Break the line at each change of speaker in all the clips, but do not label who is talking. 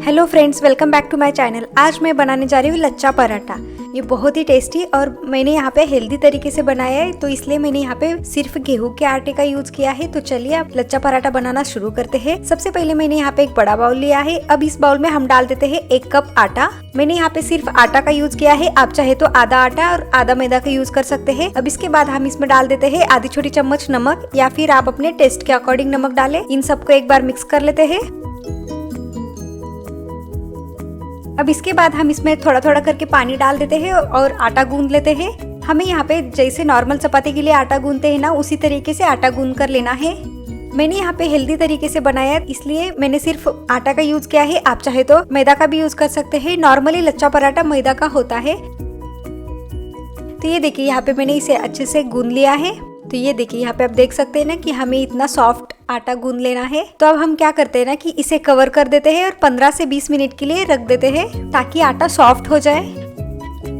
Hello friends, welcome back to my channel. आज मैं बनाने जा रही हूँ लच्छा पराठा। ये बहुत ही टेस्टी और मैंने यहाँ पे हेल्दी तरीके से बनाया है, तो इसलिए मैंने यहाँ पे सिर्फ गेहूं के आटे का यूज किया है। तो चलिए आप लच्छा पराठा बनाना शुरू करते हैं। सबसे पहले मैंने यहाँ पे एक बड़ा बाउल लिया है। अब इस बाउल में हम डाल देते हैं 1 कप आटा। मैंने यहाँ पे सिर्फ आटा का यूज किया है, आप चाहे तो आधा आटा और आधा मैदा का यूज कर सकते हैं। अब इसके बाद हम इसमें डाल देते हैं आधी छोटी चम्मच नमक, या फिर आप अपने टेस्ट के अकॉर्डिंग नमक डालें। इन सबको एक बार मिक्स कर लेते हैं। अब इसके बाद हम इसमें थोड़ा थोड़ा करके पानी डाल देते हैं और आटा गूंद लेते हैं। हमें यहाँ पे जैसे नॉर्मल चपाती के लिए आटा गूंदते हैं ना, उसी तरीके से आटा गूंद कर लेना है। मैंने यहाँ पे हेल्दी तरीके से बनाया है, इसलिए मैंने सिर्फ आटा का यूज किया है। आप चाहे तो मैदा का भी यूज कर सकते हैं। नॉर्मली लच्छा पराठा मैदा का होता है। तो ये देखिए यहाँ पे मैंने इसे अच्छे से गूंद लिया है। तो ये देखिए यहाँ पे आप देख सकते हैं ना कि हमें इतना सॉफ्ट आटा गूंद लेना है। तो अब हम क्या करते हैं ना कि इसे कवर कर देते हैं और 15 से 20 मिनट के लिए रख देते हैं, ताकि आटा सॉफ्ट हो जाए।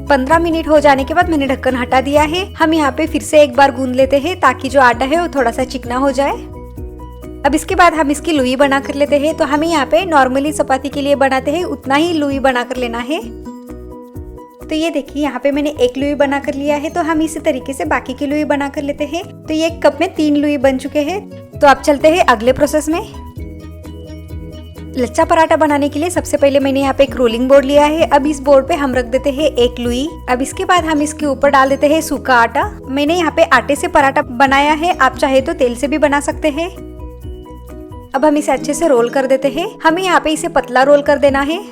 15 मिनट हो जाने के बाद मैंने ढक्कन हटा दिया है। हम यहाँ पे फिर से एक बार गूंद लेते हैं, ताकि जो आटा है वो थोड़ा सा चिकना हो जाए। अब इसके बाद हम इसकी लुई बना कर लेते हैं। तो हमें यहाँ पे नॉर्मली चपाती के लिए बनाते हैं उतना ही लुई बना कर लेना है। तो ये देखिए यहाँ पे मैंने 1 लुई बना कर लिया है। तो हम इसी तरीके से बाकी की लुई बना कर लेते हैं। तो ये 1 कप में 3 लुई बन चुके हैं। तो अब चलते हैं अगले प्रोसेस में। लच्छा पराठा बनाने के लिए सबसे पहले मैंने यहाँ पे एक रोलिंग बोर्ड लिया है। अब इस बोर्ड पे हम रख देते हैं 1 लुई। अब इसके बाद हम इसके ऊपर डाल देते हैं सूखा आटा। मैंने यहाँ पे आटे से पराठा बनाया है, आप चाहे तो तेल से भी बना सकते हैं। अब हम इसे अच्छे से रोल कर देते हैं। हमें यहाँ पे इसे पतला रोल कर देना है।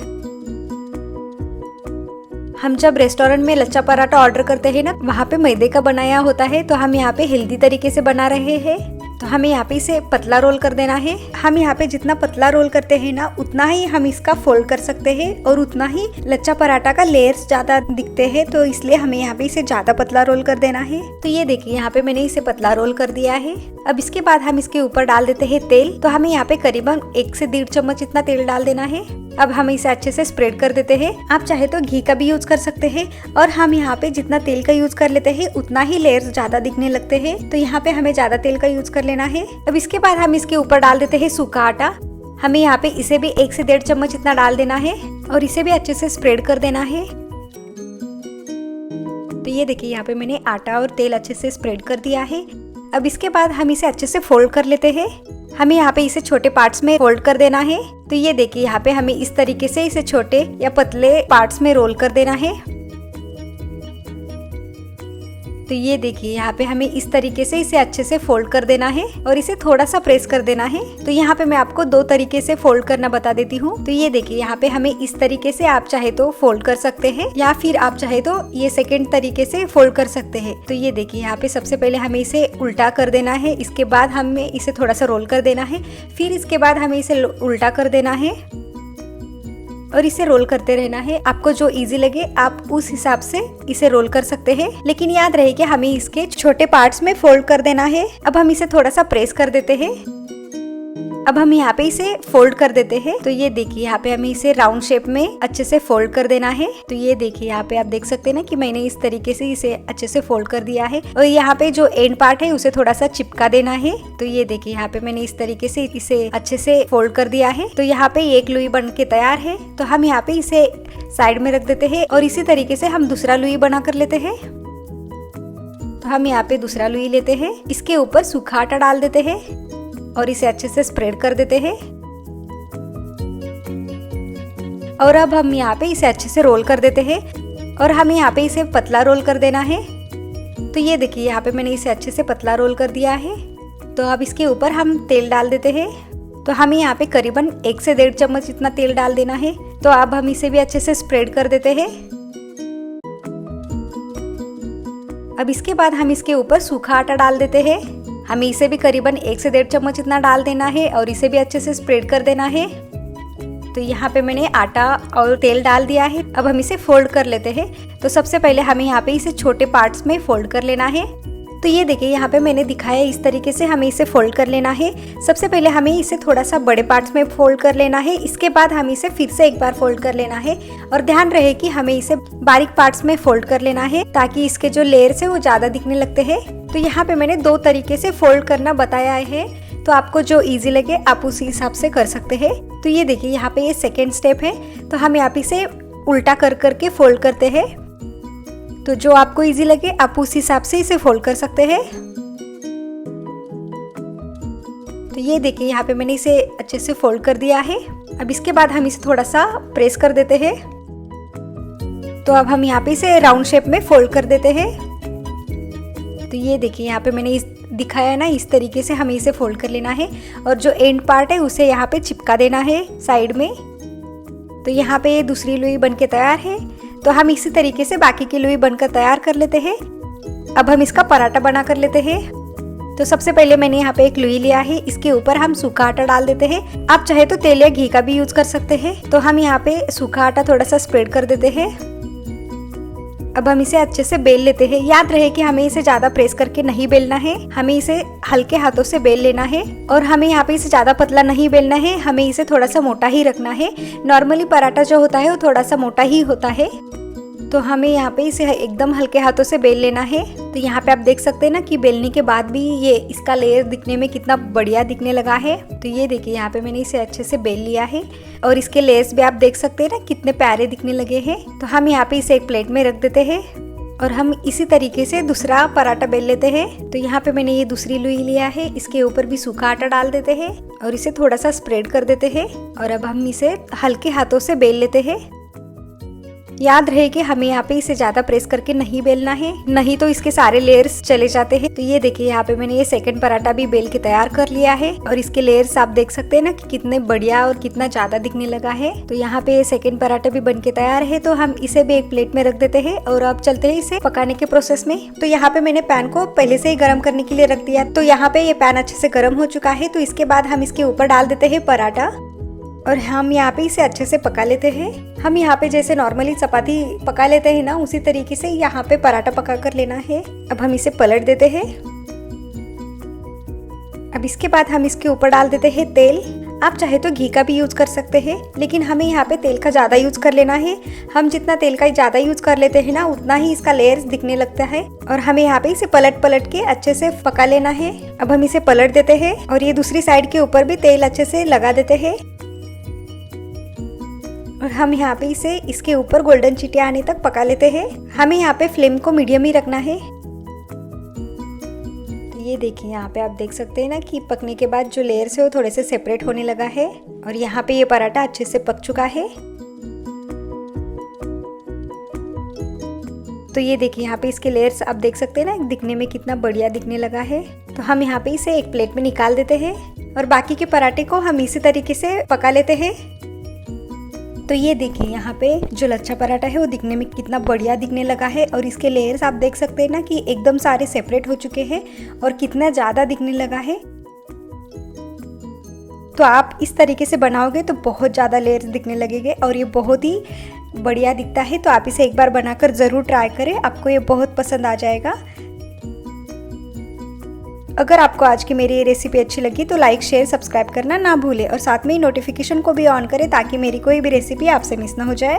हम जब रेस्टोरेंट में लच्छा पराठा ऑर्डर करते हैं ना, वहाँ पे मैदे का बनाया होता है। तो हम यहाँ पे हेल्दी तरीके से बना रहे हैं, तो हमें यहाँ पे इसे पतला रोल कर देना है। हम यहाँ पे जितना पतला रोल करते हैं ना, उतना ही हम इसका फोल्ड कर सकते हैं और उतना ही लच्छा पराठा का लेयर्स ज्यादा दिखते हैं। तो इसलिए हमें यहाँ पे इसे ज्यादा पतला रोल कर देना है। तो ये देखिए यहाँ पे मैंने इसे पतला रोल कर दिया है। अब इसके बाद हम इसके ऊपर डाल देते हैं तेल। तो हमें यहाँ पे करीबन 1 से 1.5 चम्मच इतना तेल डाल देना है। अब हम इसे अच्छे से स्प्रेड कर देते हैं। आप चाहे तो घी का भी यूज कर सकते हैं, और हम यहाँ पे जितना तेल का यूज कर लेते हैं उतना ही लेयर्स ज्यादा दिखने लगते हैं। तो यहाँ पे हमें ज्यादा तेल का यूज कर लेना है। अब इसके बाद हम इसके ऊपर डाल देते हैं सूखा आटा। हमें यहाँ पे इसे भी 1 से 1.5 चम्मच इतना डाल देना है और इसे भी अच्छे से स्प्रेड कर देना है। तो ये देखिए यहाँ पे मैंने आटा और तेल अच्छे से स्प्रेड कर दिया है। अब इसके बाद हम इसे अच्छे से फोल्ड कर लेते हैं। हमें यहाँ पे इसे छोटे पार्ट्स में फोल्ड कर देना है। तो ये देखिए यहाँ पे हमें इस तरीके से इसे छोटे या पतले पार्ट्स में रोल कर देना है। तो ये देखिए यहाँ पे हमें इस तरीके से इसे अच्छे से फोल्ड कर देना है और इसे थोड़ा सा प्रेस कर देना है। तो यहाँ पे मैं आपको 2 तरीके से फोल्ड करना बता देती हूँ। तो ये देखिए यहाँ पे हमें इस तरीके से आप चाहे तो फोल्ड कर सकते हैं, या फिर आप चाहे तो ये सेकंड तरीके से फोल्ड कर सकते हैं। तो ये देखिए यहाँ पे सबसे पहले हमें इसे उल्टा कर देना है। इसके बाद हमें इसे थोड़ा सा रोल कर देना है। फिर इसके बाद हमें इसे उल्टा कर देना है और इसे रोल करते रहना है। आपको जो इजी लगे आप उस हिसाब से इसे रोल कर सकते हैं, लेकिन याद रहे कि हमें इसके छोटे पार्ट्स में फोल्ड कर देना है। अब हम इसे थोड़ा सा प्रेस कर देते हैं। अब हम यहाँ पे इसे फोल्ड कर देते हैं। तो ये देखिए यहाँ पे हमें इसे राउंड शेप में अच्छे से फोल्ड कर देना है। तो ये देखिए यहाँ पे आप देख सकते हैं ना कि मैंने इस तरीके से इसे अच्छे से फोल्ड कर दिया है, और यहाँ पे जो एंड पार्ट है उसे थोड़ा सा चिपका देना है। तो ये देखिए यहाँ पे मैंने इस तरीके से इसे अच्छे से फोल्ड कर दिया है। तो यहाँ पे 1 लुई बन के तैयार है। तो हम यहाँ पे इसे साइड में रख देते हैं और इसी तरीके से हम दूसरा लुई बना कर लेते हैं। तो हम यहाँ पे दूसरा लुई लेते हैं, इसके ऊपर सूखा आटा डाल देते हैं और इसे अच्छे से स्प्रेड कर देते हैं। और अब हम यहाँ पे इसे अच्छे से रोल कर देते हैं और हमें यहाँ पे इसे पतला रोल कर देना है। तो ये देखिए यहाँ पे मैंने इसे अच्छे से पतला रोल कर दिया है। तो अब इसके ऊपर हम तेल डाल देते हैं। तो हमें यहाँ पे करीबन 1 से 1.5 चम्मच इतना तेल डाल देना है। तो अब हम इसे भी अच्छे से स्प्रेड कर देते हैं। अब इसके बाद हम इसके ऊपर सूखा आटा डाल देते हैं। हमें इसे भी करीबन 1 से 1.5 चम्मच इतना डाल देना है और इसे भी अच्छे से स्प्रेड कर देना है। तो यहाँ पे मैंने आटा और तेल डाल दिया है। अब हम इसे फोल्ड कर लेते हैं। तो सबसे पहले हमें यहाँ पे इसे छोटे पार्ट्स में फोल्ड कर लेना है। तो ये देखिए यहाँ पे मैंने दिखाया इस तरीके से हमें इसे फोल्ड कर लेना है। सबसे पहले हमें इसे थोड़ा सा बड़े पार्ट्स में फोल्ड कर लेना है। इसके बाद हम इसे फिर से एक बार फोल्ड कर लेना है, और ध्यान रहे कि हमें इसे बारीक पार्ट्स में फोल्ड कर लेना है, ताकि इसके जो लेयर्स है वो ज्यादा दिखने लगते हैं। तो यहाँ पे मैंने 2 तरीके से फोल्ड करना बताया है। तो आपको जो इजी लगे आप उसी हिसाब से कर सकते हैं। तो ये देखिए यहाँ पे ये सेकेंड स्टेप है, तो हम यहाँ पे इसे उल्टा कर करके फोल्ड करते हैं। तो जो आपको इजी लगे आप उस हिसाब से इसे फोल्ड कर सकते हैं। तो ये देखिए यहाँ पे मैंने इसे अच्छे से फोल्ड कर दिया है। अब इसके बाद हम इसे थोड़ा सा प्रेस कर देते हैं। तो अब हम यहाँ पे इसे राउंड शेप में फोल्ड कर देते हैं। तो ये देखिए यहाँ पे मैंने दिखाया ना, इस तरीके से हमें इसे फोल्ड कर लेना है और जो एंड पार्ट है उसे यहाँ पे चिपका देना है साइड में। तो यहाँ पे ये दूसरी लुई बनके तैयार है। तो हम इसी तरीके से बाकी की लुई बनकर तैयार कर लेते हैं। अब हम इसका पराठा बना कर लेते हैं। तो सबसे पहले मैंने यहाँ पे एक लुई लिया है, इसके ऊपर हम सूखा आटा डाल देते हैं। आप चाहे तो तेल या घी का भी यूज कर सकते हैं। तो हम यहाँ पे सूखा आटा थोड़ा सा स्प्रेड कर देते हैं। अब हम इसे अच्छे से बेल लेते हैं। याद रहे कि हमें इसे ज्यादा प्रेस करके नहीं बेलना है, हमें इसे हल्के हाथों से बेल लेना है। और हमें यहाँ पे इसे ज्यादा पतला नहीं बेलना है, हमें इसे थोड़ा सा मोटा ही रखना है। नॉर्मली पराठा जो होता है वो थोड़ा सा मोटा ही होता है। तो हमें यहाँ पे इसे एकदम हल्के हाथों से बेल लेना है। तो यहाँ पे आप देख सकते हैं ना कि बेलने के बाद भी ये इसका लेयर दिखने में कितना बढ़िया दिखने लगा है। तो ये देखिए यहाँ पे मैंने इसे अच्छे से बेल लिया है और इसके लेयर्स भी आप देख सकते हैं ना कितने प्यारे दिखने लगे हैं। तो हम यहाँ पे इसे एक प्लेट में रख देते हैं और हम इसी तरीके से दूसरा पराठा बेल लेते हैं। तो यहाँ पे मैंने ये दूसरी लुई लिया है, इसके ऊपर भी सूखा आटा डाल देते हैं और इसे थोड़ा सा स्प्रेड कर देते हैं। और अब हम इसे हल्के हाथों से बेल लेते हैं। याद रहे कि हमें यहाँ पे इसे ज्यादा प्रेस करके नहीं बेलना है, नहीं तो इसके सारे लेयर्स चले जाते हैं। तो ये देखिए यहाँ पे मैंने ये सेकंड पराठा भी बेल के तैयार कर लिया है और इसके लेयर्स आप देख सकते हैं ना कि कितने बढ़िया और कितना ज्यादा दिखने लगा है। तो यहाँ पे ये सेकंड पराठा भी बन के तैयार है। तो हम इसे भी एक प्लेट में रख देते हैं और अब चलते हैं इसे पकाने के प्रोसेस में। तो यहाँ पे मैंने पैन को पहले से ही गर्म करने के लिए रख दिया। तो यहाँ पे ये पैन अच्छे से गर्म हो चुका है। तो इसके बाद हम इसके ऊपर डाल देते हैं पराठा और हम यहाँ पे इसे अच्छे से पका लेते हैं। हम यहाँ पे जैसे नॉर्मली चपाती पका लेते हैं ना, उसी तरीके से यहाँ पे पराठा पका कर लेना है। अब हम इसे पलट देते हैं। अब इसके बाद हम इसके ऊपर डाल देते हैं तेल। आप चाहे तो घी का भी यूज कर सकते हैं, लेकिन हमें यहाँ पे तेल का ज़्यादा यूज कर लेना है। हम जितना तेल का ज़्यादा यूज कर लेते हैं ना, उतना ही इसका लेयर्स दिखने लगता है। और हमें यहाँ पे इसे पलट पलट के अच्छे से पका लेना है। अब हम इसे पलट देते हैं और ये दूसरी साइड के ऊपर भी तेल अच्छे से लगा देते हैं और हम यहाँ पे इसे इसके ऊपर गोल्डन चीटियां आने तक पका लेते हैं। हमें यहाँ पे फ्लेम को मीडियम ही रखना है। तो ये देखिए यहाँ पे आप देख सकते हैं ना कि पकने के बाद जो लेयर्स है वो थोड़े से सेपरेट होने लगा है और यहाँ पे ये पराठा अच्छे से पक चुका है। तो ये देखिए यहाँ पे इसके लेयर्स आप देख सकते हैं ना दिखने में कितना बढ़िया दिखने लगा है। तो हम यहाँ पे इसे एक प्लेट में निकाल देते हैं और बाकी के पराठे को हम इसी तरीके से पका लेते हैं। तो ये देखिए यहाँ पे जो लच्छा पराठा है वो दिखने में कितना बढ़िया दिखने लगा है और इसके लेयर्स आप देख सकते हैं ना कि एकदम सारे सेपरेट हो चुके हैं और कितना ज़्यादा दिखने लगा है। तो आप इस तरीके से बनाओगे तो बहुत ज़्यादा लेयर्स दिखने लगेंगे और ये बहुत ही बढ़िया दिखता है। तो आप इसे एक बार बनाकर ज़रूर ट्राई करें, आपको ये बहुत पसंद आ जाएगा। अगर आपको आज की मेरी ये रेसिपी अच्छी लगी तो लाइक शेयर सब्सक्राइब करना ना भूलें और साथ में ही नोटिफिकेशन को भी ऑन करें ताकि मेरी कोई भी रेसिपी आपसे मिस ना हो जाए।